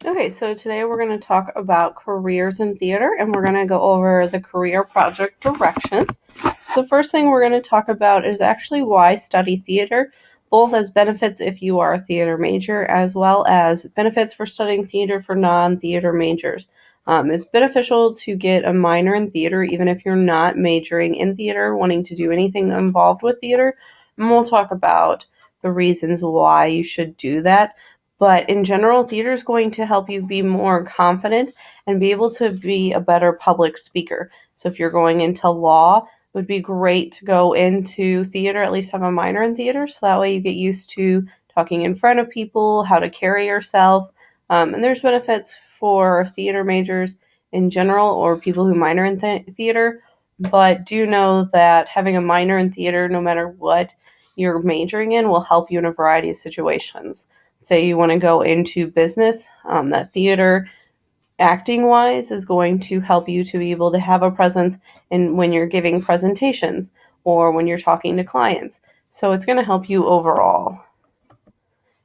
Okay, so today we're going to talk about careers in theater, and we're going to go over the career project directions. So first thing we're going to talk about is actually why study theater, both as benefits if you are a theater major, as well as benefits for studying theater for non-theater majors. It's beneficial to get a minor in theater, even if you're not majoring in theater, wanting to do anything involved with theater. And we'll talk about the reasons why you should do that. But in general, theater is going to help you be more confident and be able to be a better public speaker. So if you're going into law, it would be great to go into theater, at least have a minor in theater, so that way you get used to talking in front of people, how to carry yourself. And there's benefits for theater majors in general or people who minor in theater, but do know that having a minor in theater, no matter what you're majoring in, will help you in a variety of situations. Say you want to go into business, that theater acting wise is going to help you to be able to have a presence in when you're giving presentations or when you're talking to clients. So it's going to help you overall.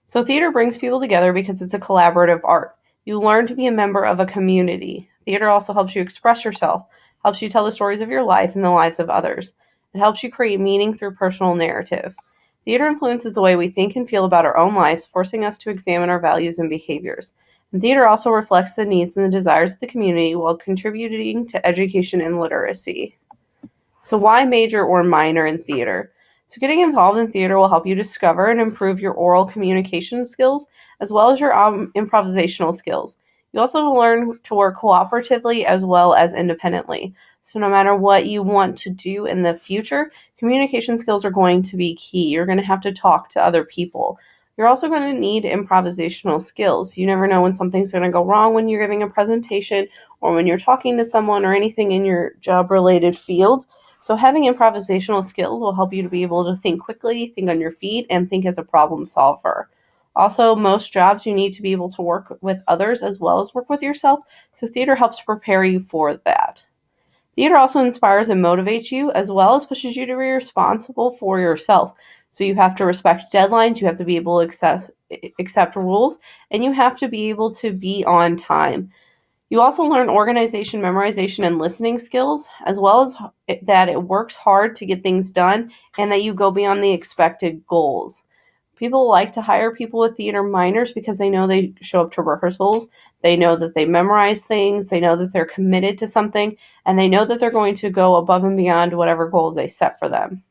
So theater brings people together because it's a collaborative art. You learn to be a member of a community. Theater also helps you express yourself, helps you tell the stories of your life and the lives of others. It helps you create meaning through personal narrative. Theater influences the way we think and feel about our own lives, forcing us to examine our values and behaviors. And theater also reflects the needs and the desires of the community while contributing to education and literacy. So why major or minor in theater? So getting involved in theater will help you discover and improve your oral communication skills as well as your improvisational skills. You also learn to work cooperatively as well as independently. So no matter what you want to do in the future, communication skills are going to be key. You're going to have to talk to other people. You're also going to need improvisational skills. You never know when something's going to go wrong when you're giving a presentation or when you're talking to someone or anything in your job-related field. So having improvisational skill will help you to be able to think quickly, think on your feet, and think as a problem solver. Also, most jobs you need to be able to work with others as well as work with yourself, so theater helps prepare you for that. Theater also inspires and motivates you as well as pushes you to be responsible for yourself. So you have to respect deadlines, you have to be able to accept rules, and you have to be able to be on time. You also learn organization, memorization, and listening skills, as well as that it works hard to get things done and that you go beyond the expected goals. People like to hire people with theater minors because they know they show up to rehearsals, they know that they memorize things, they know that they're committed to something, and they know that they're going to go above and beyond whatever goals they set for them.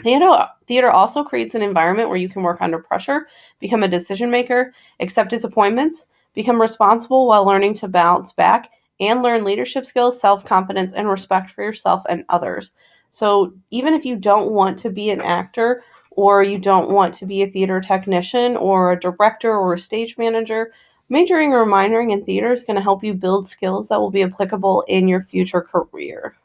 Theater also creates an environment where you can work under pressure, become a decision maker, accept disappointments, become responsible while learning to bounce back, and learn leadership skills, self confidence, and respect for yourself and others. So, even if you don't want to be an actor, or you don't want to be a theater technician, or a director, or a stage manager, majoring or minoring in theater is going to help you build skills that will be applicable in your future career.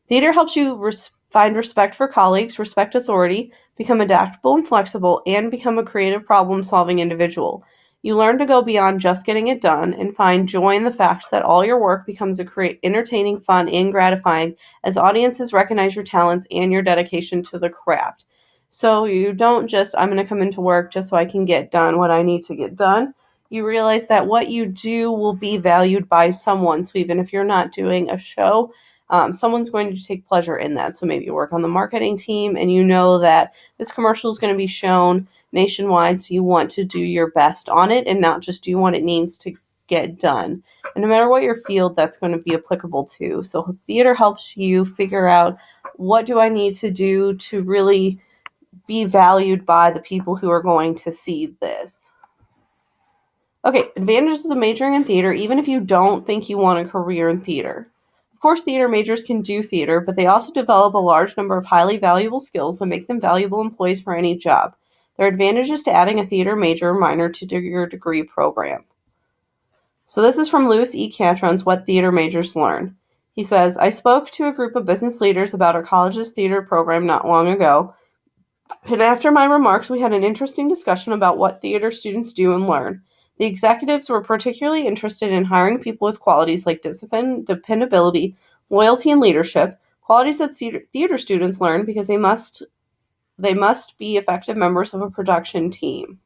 Theater helps you find respect for colleagues, respect authority, become adaptable and flexible, and become a creative problem-solving individual. You learn to go beyond just getting it done and find joy in the fact that all your work becomes a create entertaining, fun, and gratifying as audiences recognize your talents and your dedication to the craft. So you don't just, I'm going to come into work just so I can get done what I need to get done. You realize that what you do will be valued by someone. So even if you're not doing a show, someone's going to take pleasure in that. So maybe you work on the marketing team and you know that this commercial is going to be shown nationwide, so you want to do your best on it and not just do what it needs to get done. And no matter what your field, that's going to be applicable to. So theater helps you figure out, what do I need to do to really be valued by the people who are going to see this. Okay, advantages of majoring in theater, even if you don't think you want a career in theater. Of course, theater majors can do theater, but they also develop a large number of highly valuable skills that make them valuable employees for any job. There are advantages to adding a theater major or minor to your degree program. So this is from Louis E. Catron's What Theater Majors Learn. He says, I spoke to a group of business leaders about our college's theater program not long ago, and after my remarks, we had an interesting discussion about what theater students do and learn. The executives were particularly interested in hiring people with qualities like discipline, dependability, loyalty, and leadership, qualities that theater students learn because they must be effective members of a production team.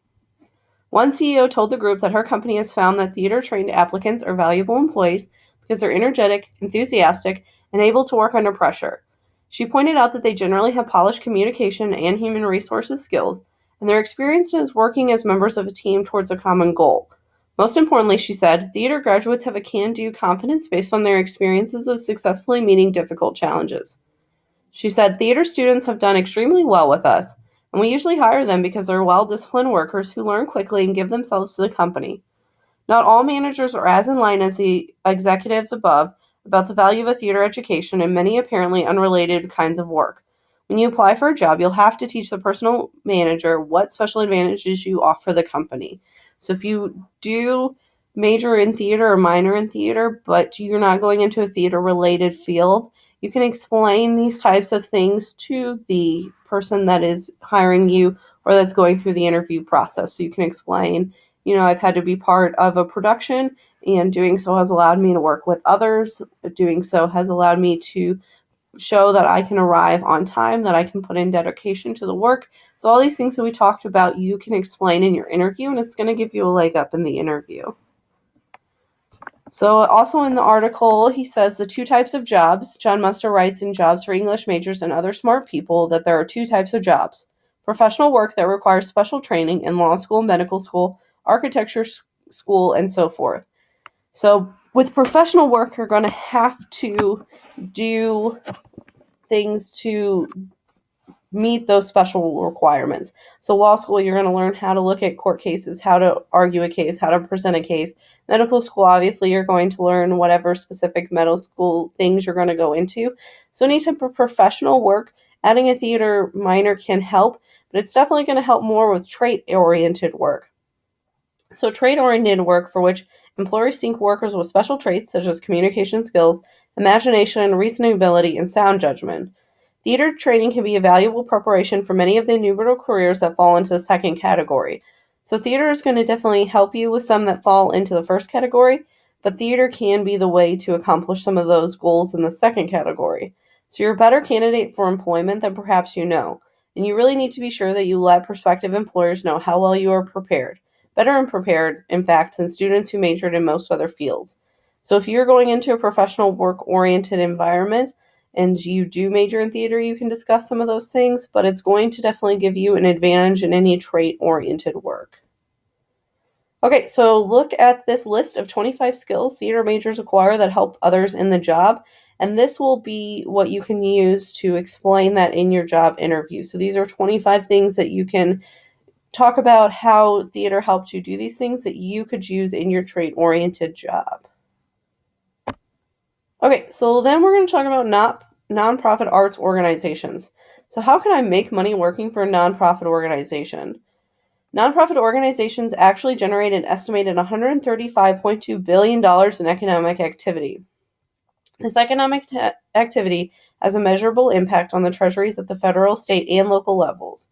One CEO told the group that her company has found that theater-trained applicants are valuable employees because they're energetic, enthusiastic, and able to work under pressure. She pointed out that they generally have polished communication and human resources skills, and they're experienced as working as members of a team towards a common goal. Most importantly, she said, theater graduates have a can-do confidence based on their experiences of successfully meeting difficult challenges. She said, theater students have done extremely well with us, and we usually hire them because they're well-disciplined workers who learn quickly and give themselves to the company. Not all managers are as in line as the executives above about the value of a theater education in many apparently unrelated kinds of work. When you apply for a job, you'll have to teach the personal manager what special advantages you offer the company. So if you do major in theater or minor in theater, but you're not going into a theater-related field, you can explain these types of things to the person that is hiring you or that's going through the interview process. So you can explain, I've had to be part of a production, and doing so has allowed me to work with others. Doing so has allowed me to show that I can arrive on time, that I can put in dedication to the work. So all these things that we talked about, you can explain in your interview, and it's going to give you a leg up in the interview. So also in the article, he says the two types of jobs. John Muster writes in Jobs for English Majors and Other Smart People that there are two types of jobs. Professional work that requires special training in law school, medical school, architecture school, and so forth. So with professional work, you're going to have to do things to meet those special requirements. So law school, you're going to learn how to look at court cases, how to argue a case, how to present a case. Medical school, obviously, you're going to learn whatever specific medical school things you're going to go into. So any type of professional work, adding a theater minor can help, but it's definitely going to help more with trait-oriented work. So trait-oriented work for which employers seek workers with special traits such as communication skills, imagination, reasoning ability, and sound judgment. Theater training can be a valuable preparation for many of the innumerable careers that fall into the second category. So theater is going to definitely help you with some that fall into the first category, but theater can be the way to accomplish some of those goals in the second category. So you're a better candidate for employment than perhaps you know, and you really need to be sure that you let prospective employers know how well you are prepared. Better and prepared, in fact, than students who majored in most other fields. So if you're going into a professional work-oriented environment, and you do major in theater, you can discuss some of those things, but it's going to definitely give you an advantage in any trait-oriented work. Okay, so look at this list of 25 skills theater majors acquire that help others in the job, and this will be what you can use to explain that in your job interview. So these are 25 things that you can talk about how theater helped you do these things that you could use in your trait-oriented job. Okay, so then we're going to talk about nonprofit arts organizations. So how can I make money working for a nonprofit organization? Nonprofit organizations actually generate an estimated $135.2 billion in economic activity. This economic activity has a measurable impact on the treasuries at the federal, state, and local levels.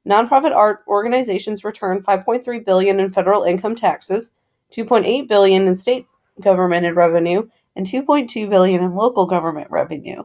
Nonprofit art organizations return $5.3 billion in federal income taxes, $2.8 billion in state government revenue, and $2.2 billion in local government revenue.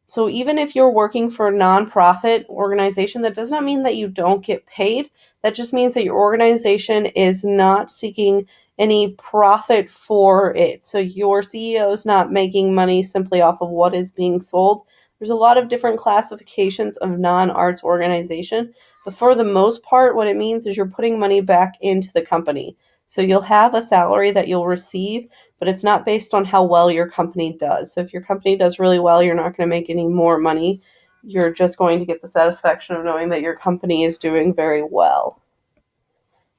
So even if you're working for a nonprofit organization, that does not mean that you don't get paid. That just means that your organization is not seeking any profit for it. So your CEO is not making money simply off of what is being sold. There's a lot of different classifications of non-arts organization, but for the most part, what it means is you're putting money back into the company. So you'll have a salary that you'll receive, but it's not based on how well your company does. So if your company does really well, you're not going to make any more money. You're just going to get the satisfaction of knowing that your company is doing very well.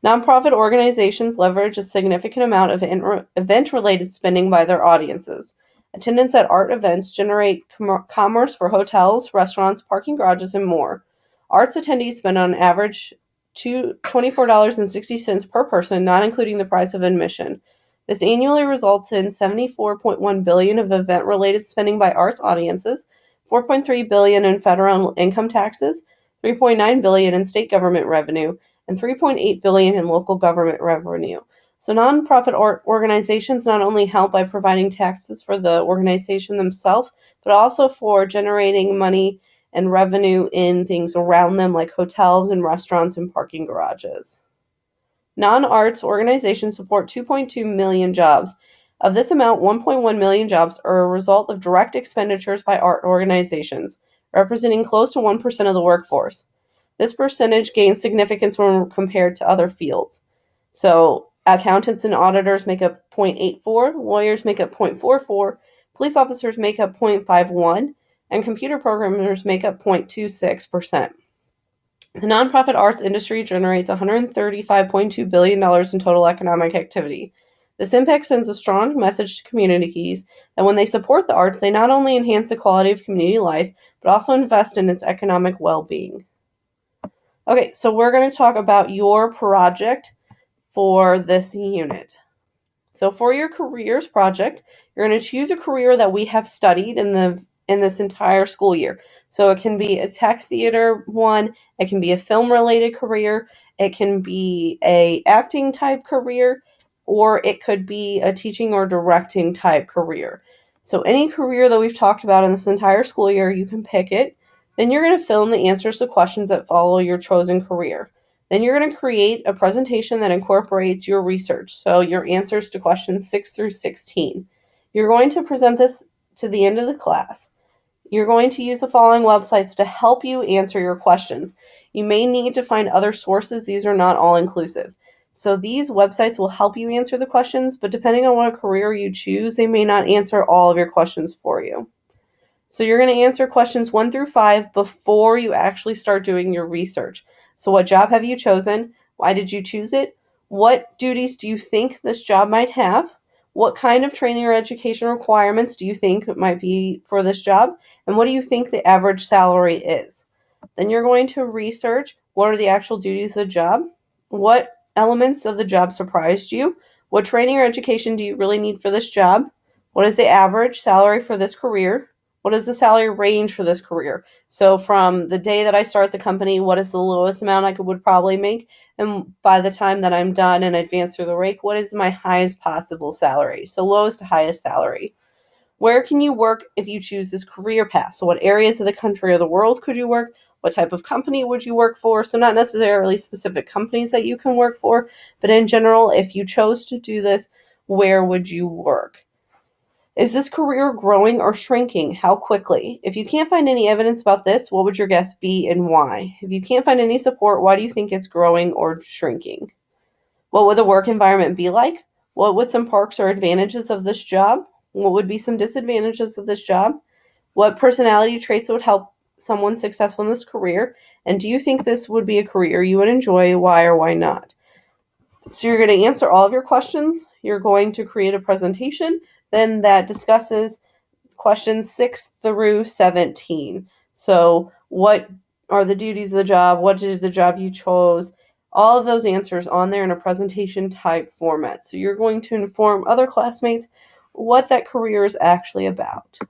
Nonprofit organizations leverage a significant amount of event-related spending by their audiences. Attendance at art events generate commerce for hotels, restaurants, parking garages, and more. Arts attendees spend on average $24.60 per person, not including the price of admission. This annually results in $74.1 billion of event-related spending by arts audiences, $4.3 billion in federal income taxes, $3.9 billion in state government revenue, and $3.8 billion in local government revenue. So nonprofit organizations not only help by providing taxes for the organization themselves, but also for generating money and revenue in things around them like hotels and restaurants and parking garages. Non-arts organizations support 2.2 million jobs. Of this amount, 1.1 million jobs are a result of direct expenditures by art organizations, representing close to 1% of the workforce. This percentage gains significance when compared to other fields. So, accountants and auditors make up 0.84, lawyers make up 0.44, police officers make up 0.51, and computer programmers make up 0.26%. The nonprofit arts industry generates $135.2 billion in total economic activity. This impact sends a strong message to communities that when they support the arts, they not only enhance the quality of community life, but also invest in its economic well-being. Okay, so we're going to talk about your project for this unit. So for your careers project, you're going to choose a career that we have studied in this entire school year. So it can be a tech theater one, it can be a film related career, it can be a acting type career, or it could be a teaching or directing type career. So any career that we've talked about in this entire school year, you can pick it. Then you're going to fill in the answers to questions that follow your chosen career. Then you're going to create a presentation that incorporates your research, so your answers to questions 6 through 16. You're going to present this to the end of the class. You're going to use the following websites to help you answer your questions. You may need to find other sources. These are not all inclusive. So these websites will help you answer the questions, but depending on what career you choose, they may not answer all of your questions for you. So you're going to answer questions 1 through 5 before you actually start doing your research. So what job have you chosen? Why did you choose it? What duties do you think this job might have? What kind of training or education requirements do you think might be for this job? And what do you think the average salary is? Then you're going to research what are the actual duties of the job? What elements of the job surprised you? What training or education do you really need for this job? What is the average salary for this career? What is the salary range for this career? So from the day that I start the company, what is the lowest amount I would probably make? And by the time that I'm done and advance through the rake, what is my highest possible salary? So lowest to highest salary. Where can you work if you choose this career path? So what areas of the country or the world could you work? What type of company would you work for? So not necessarily specific companies that you can work for, but in general, if you chose to do this, where would you work? Is this career growing or shrinking? How quickly? If you can't find any evidence about this, what would your guess be and why? If you can't find any support, why do you think it's growing or shrinking? What would the work environment be like? What would some perks or advantages of this job? What would be some disadvantages of this job? What personality traits would help someone successful in this career? And do you think this would be a career you would enjoy? Why or why not? So you're going to answer all of your questions. You're going to create a presentation then that discusses questions 6 through 17. So what are the duties of the job? What is the job you chose? All of those answers on there in a presentation type format. So you're going to inform other classmates what that career is actually about.